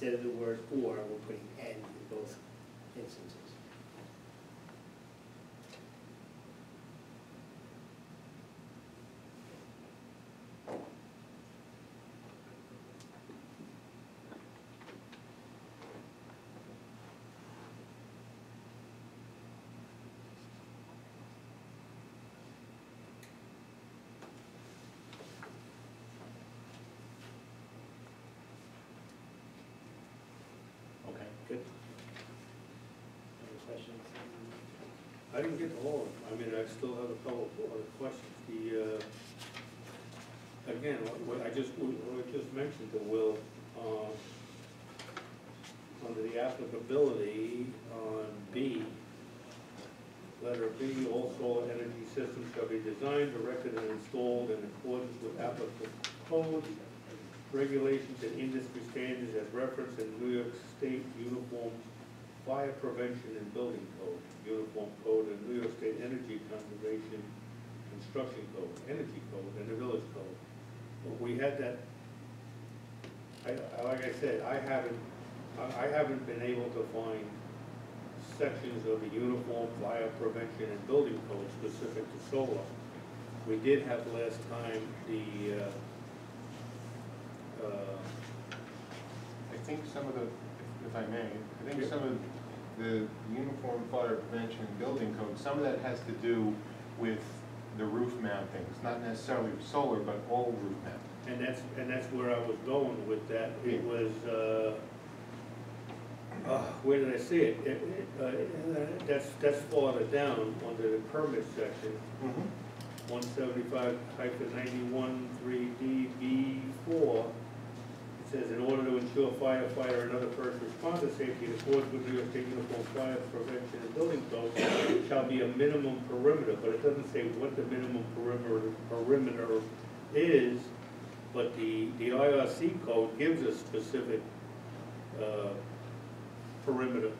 instead of the word or, we're putting and in both instances. Good. Any questions? I didn't get to all of them. I mean, I still have a couple of other questions. Again, what I just mentioned to Will, under the applicability on B, letter B, all solar energy systems shall be designed, directed, and installed in accordance with applicable codes, regulations, and industry standards as referenced in New York State Uniform Fire Prevention and Building Code, Uniform Code, and New York State Energy Conservation Construction Code, Energy Code, and the Village Code. But we had that, like I said, I haven't been able to find sections of the Uniform Fire Prevention and Building Code specific to solar. We did have last time the I think some of the, if I may, I think some of the Uniform Fire Prevention and Building Code, some of that has to do with the roof mountings, not necessarily solar, but all roof mountings. And that's where I was going with that. It was, where did I see it? That's farther down under the permit section. 175-91 3D B4. It says, in order to ensure firefighter and other first responder safety in accordance with New York State Uniform Fire Prevention and Building Code shall be a minimum perimeter, but it doesn't say what the minimum perimeter is, but the IRC code gives a specific perimeter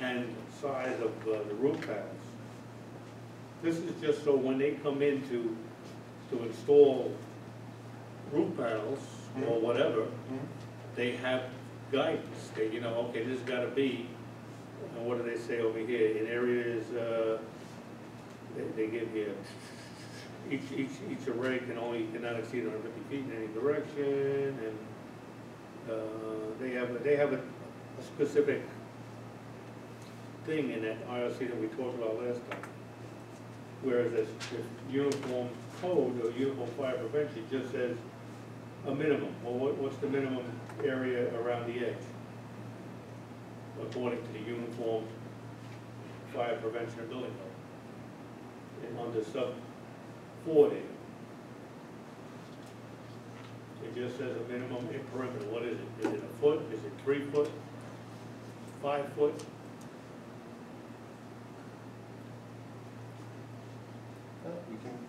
and size of the roof panels. This is just so when they come in to install roof panels or whatever, they have guidance. They, you know, okay, this has got to be, and what do they say over here? In areas, they give here, each array cannot exceed 150 feet in any direction, and they have a specific thing in that IRC that we talked about last time. Whereas this uniform code or uniform fire prevention just says a minimum. Well, what's the minimum area around the edge? According to the Uniform Fire Prevention and Building Code. And under sub 40, it just says a minimum in perimeter. What is it? Is it a foot? Is it 3 foot? 5 foot?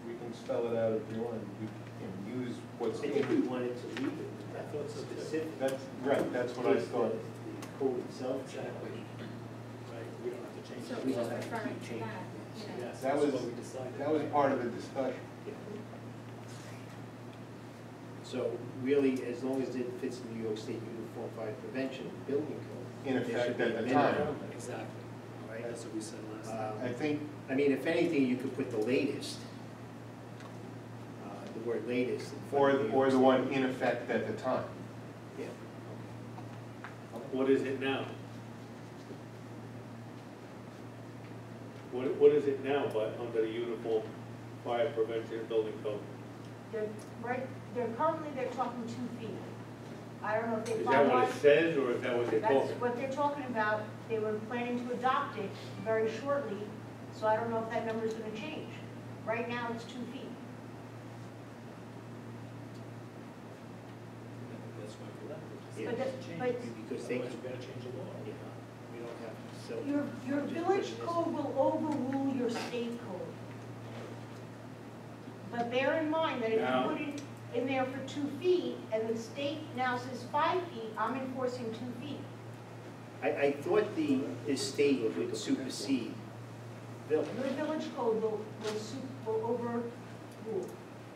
We can spell it out if you want. We can use what's I think we wanted to leave it. I thought it's specific. That's right. That's what I thought. The code itself. Exactly. Right, we don't have to change So that. we We just don't have to referring keep to changing. that, you know. Yes, That that's was- what we decided. That was part of the discussion. So really, as long as it fits the New York State Uniform Fire Prevention and Building Code. In there effect should be at a the minimum, time. Exactly. Right? That's what we said last time. I think I mean, if anything, you could put the latest, the word latest. in front of New or York the State. one in effect at the time. Yeah. What is it now? What is it now, but under the Uniform Fire Prevention and Building Code? They're currently talking 2 feet. I don't know if they Is that what it finalized. says, or is that what they're That's talking? what they're talking about. They were planning to adopt it very shortly, so I don't know if that number is gonna change. Right now, it's 2 feet. That's why for that, Yeah. But it's that- change. but- Because they Otherwise, can, we gotta change the law. yeah, we don't have, so. Your village code will overrule your state code. But bear in mind that if Now- you put it in there for 2 feet, and the state now says 5 feet, I'm enforcing 2 feet. I thought the state would supersede village. Your village code will overrule.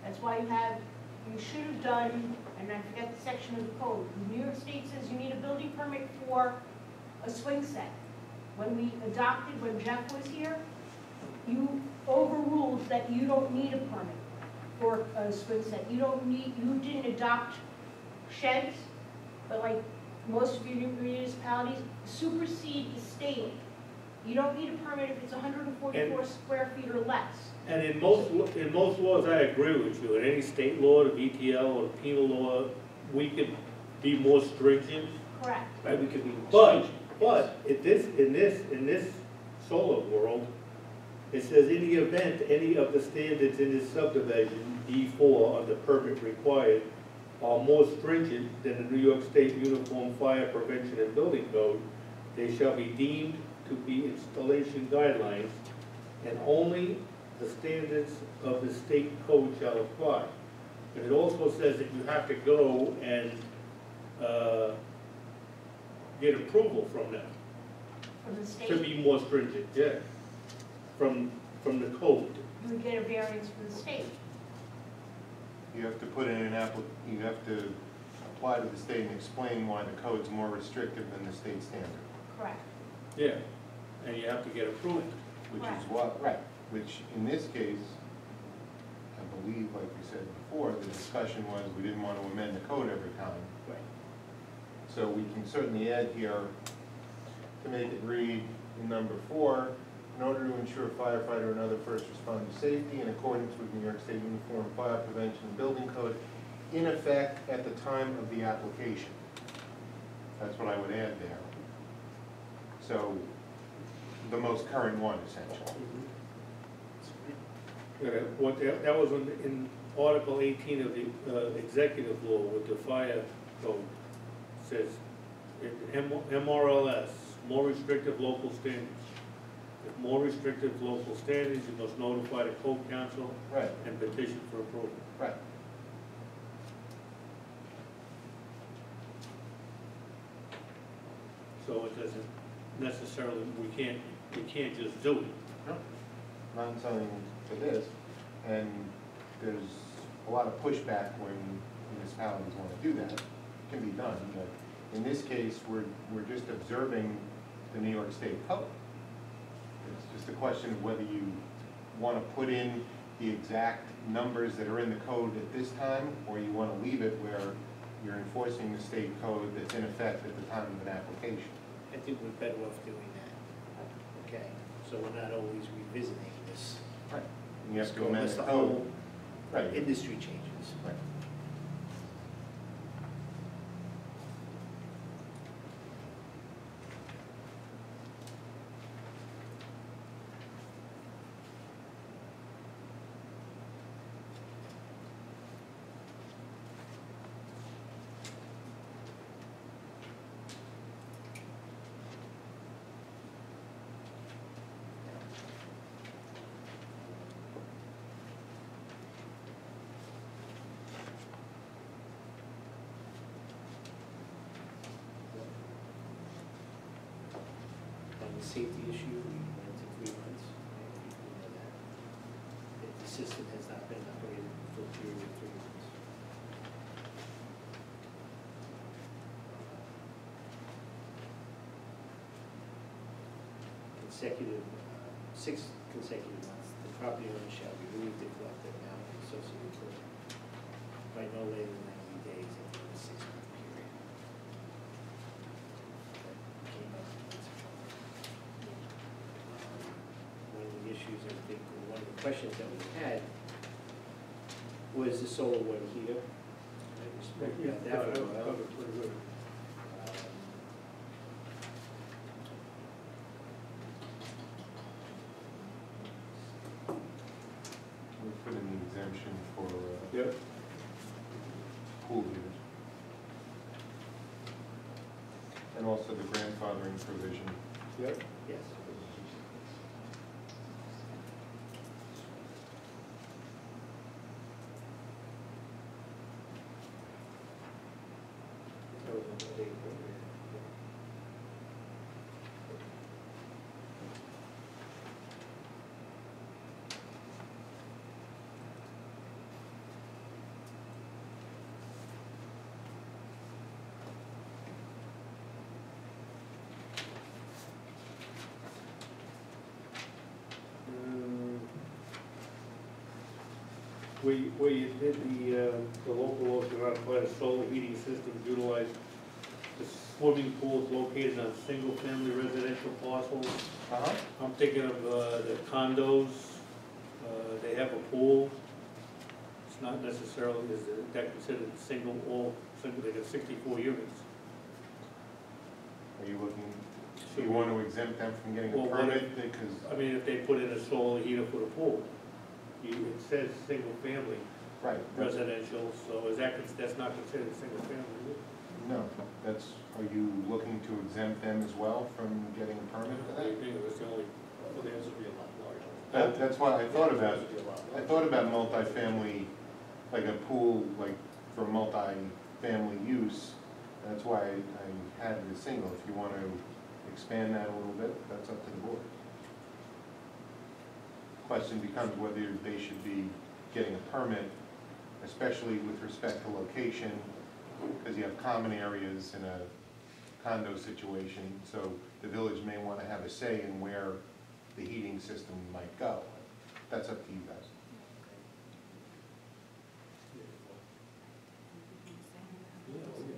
That's why you should have done and I forget the section of the code. New York State says you need a building permit for a swing set. When we adopted, when Jeff was here, you overruled that you don't need a permit for a swing set. You didn't adopt sheds, but like most of your municipalities, supersede the state. You don't need a permit if it's 144 square feet or less. And in most laws, I agree with you. In any state law, the VTL or penal law, we could be more stringent. Correct. Right, we could be. But in this solar world, it says in the event any of the standards in this subdivision, D4, under permit required, are more stringent than the New York State Uniform Fire Prevention and Building Code, they shall be deemed to be installation guidelines, and only the standards of the state code shall apply. And it also says that you have to go and get approval from them From the state, to be more stringent, yeah, from the code. you would get a variance from the state. You have to put in you have to apply to the state and explain why the code's more restrictive than the state standard. Correct. Yeah, and you have to get approved. Which Right. is what, right, which in this case, I believe, like we said before, the discussion was we didn't want to amend the code every time. Right. So we can certainly add here to make it read in number 4, in order to ensure firefighter and other first responder safety in accordance with New York State Uniform Fire Prevention and Building Code, in effect at the time of the application. That's what I would add there. So, the most current one, essentially. That was in Article 18 of the executive law with the fire code. Says, MRLS, more restrictive local standards. With more restrictive local standards, you must notify the code council Right, and petition for approval. right. So it doesn't necessarily, we can't just do it. No, not selling for this, and there's a lot of pushback when municipalities want to do that. It can be done, but in this case, we're just observing the New York State code. It's just a question of whether you want to put in the exact numbers that are in the code at this time, or you want to leave it where you're enforcing the state code that's in effect at the time of an application. I think we're better off doing that, okay? So we're not always revisiting this. Right. And you have to So amend unless the the code. whole Right. industry changes. Right. On the safety issue, we went to 3 months. You know that. If the system has not been operated for a period of 3 months. Consecutive, 6 consecutive months, the property owner shall be relieved to collect the amount of associated with by no later than 90 days after the 6-month period. That came up months ago. One of the issues, I think, or one of the questions that we had was the solar water heater. I spoke about that for a while. We put in the exemption for Yep. pool heaters. And also the grandfathering provision. Yep. Yes. That was another thing, yeah. where you did the local law should not apply to solar heating systems utilized the swimming pools located on single-family residential parcels. Uh-huh. I'm thinking of the condos, they have a pool. It's not necessarily, is that considered single, they got 64 units. Are you looking, do you want to exempt them from getting a Well, what permit because, I mean, if they put in a solar heater for the pool, it says single-family right, that's, residential, so that's not considered single-family? no, that's, are you looking to exempt them as well from getting a permit for I that? think it was the only, Well, theirs would be a lot larger. That's why I thought about, Theirs would be a lot I larger. thought about multifamily, like a pool, like for multi-family use. That's why I had the single. If you want to expand that a little bit, that's up to the board. Question becomes whether they should be getting a permit, especially with respect to location, because you have common areas in a condo situation, so the village may want to have a say in where the heating system might go. That's up to you guys.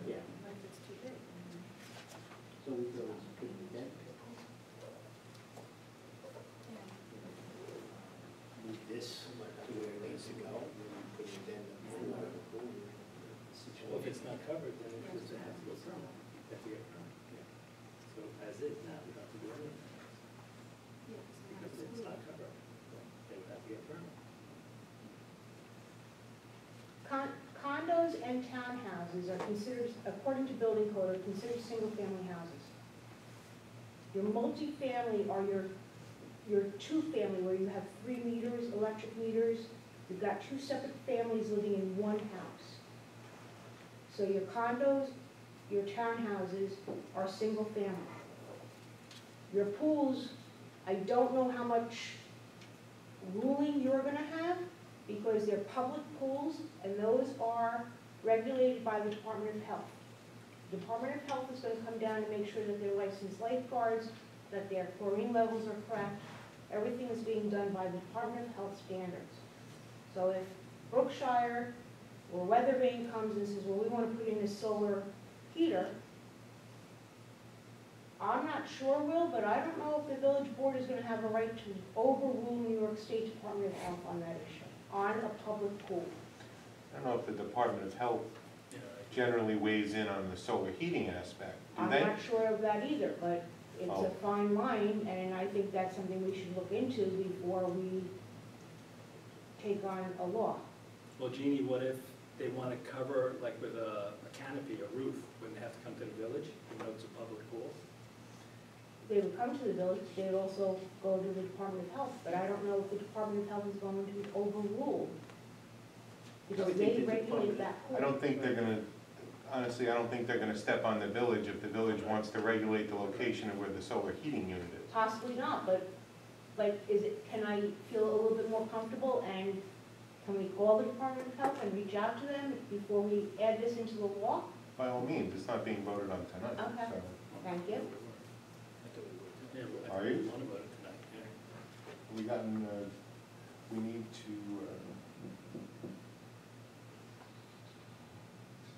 Yeah. So we could always put an addendum. Move this to where it needs to go, and then put an addendum for the pool Well, if situation. it's not covered, then it doesn't have to go permit. You have to get a permit. So as is now, we don't have to do anything. Because it's not covered. They would have to get a permit. Condos and townhouses are considered, according to building code, are considered single-family houses. Your multifamily are your two-family, where you have 3 meters, electric meters. You've got 2 separate families living in one house. So your condos, your townhouses are single-family. Your pools, I don't know how much ruling you're gonna have, because they're public pools, and those are regulated by the Department of Health. The Department of Health is gonna come down and make sure that they're licensed lifeguards, that their chlorine levels are correct. Everything is being done by the Department of Health standards. So if Brookshire or Weathervane comes and says, well, we wanna put in a solar heater, I'm not sure, Will, but I don't know if the village board is gonna have a right to overrule New York State Department of Health on that issue, on a public pool. I don't know if the Department of Health Yeah. generally weighs in on the solar heating aspect, do I'm they? not sure of that either, but it's a Oh. fine line, and I think that's something we should look into before we take on a law. Well, Jeannie, what if they want to cover, like with a canopy, a roof, wouldn't they have to come to the village, even though it's a public pool? They would come to the village, they would also go to the Department of Health, but I don't know if the Department of Health is going to overrule. Because I would they think the regulate Department- that pool. I don't think they're gonna, honestly, I don't think they're gonna step on the village if the village wants to regulate the location of where the solar heating unit is. Possibly not, but, like, can I feel a little bit more comfortable, and can we call the Department of Health and reach out to them before we add this into the law? By all means, it's not being voted on tonight, Okay. so. Thank you. Yeah, well, Are I you? think we want to vote it tonight, yeah. We gotten, we need to,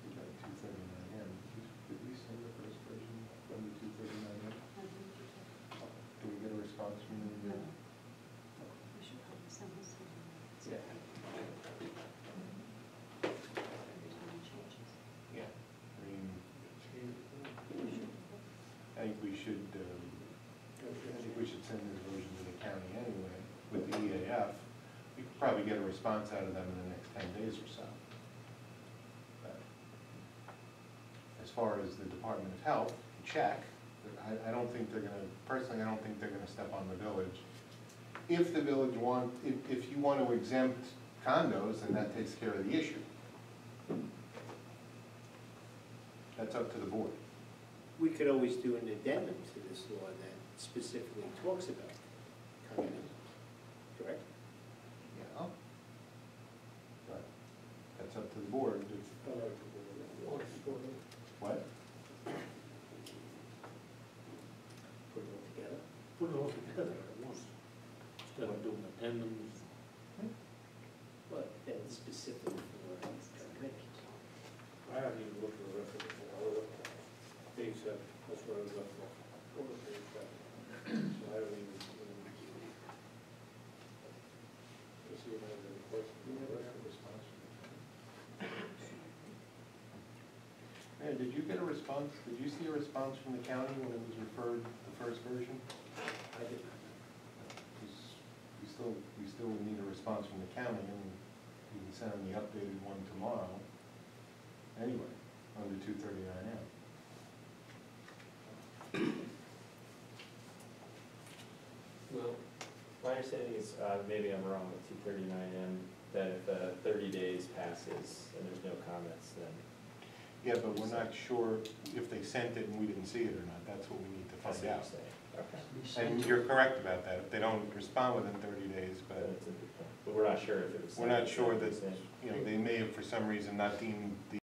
we got 2:39 AM. Did we send the first version from the 2:39 AM? Do we get a response from the? Yeah, I mean, I think we should, send this version to the county anyway with the EAF. We could probably get a response out of them in the next 10 days or so. But as far as the Department of Health, check, but I don't think they're gonna, personally, I don't think they're gonna step on the village. If the village if you want to exempt condos, then that takes care of the issue. That's up to the board. We could always do an addendum to this law that specifically talks about condos, correct? Yeah. But that's up to the board. What? Put it all together. Put it all together at once, instead of doing addendums. But then it's Ken, did you get a response, did you see a response from the county when it was referred, the first version? I did not. 'Cause we still would need a response from the county, and we can send them the updated one tomorrow. Anyway, under 239M. Well, my understanding is, maybe I'm wrong with 239M, that if 30 days passes and there's no comments, then Yeah, but we're not sure if they sent it and we didn't see it or not. That's what we need to that's find what out. you're saying. Okay. And you're correct about that. If they don't respond within 30 days, but That's a good point. But we're not sure if it was. we're not sure that, sent. you know, they may have for some reason not deemed the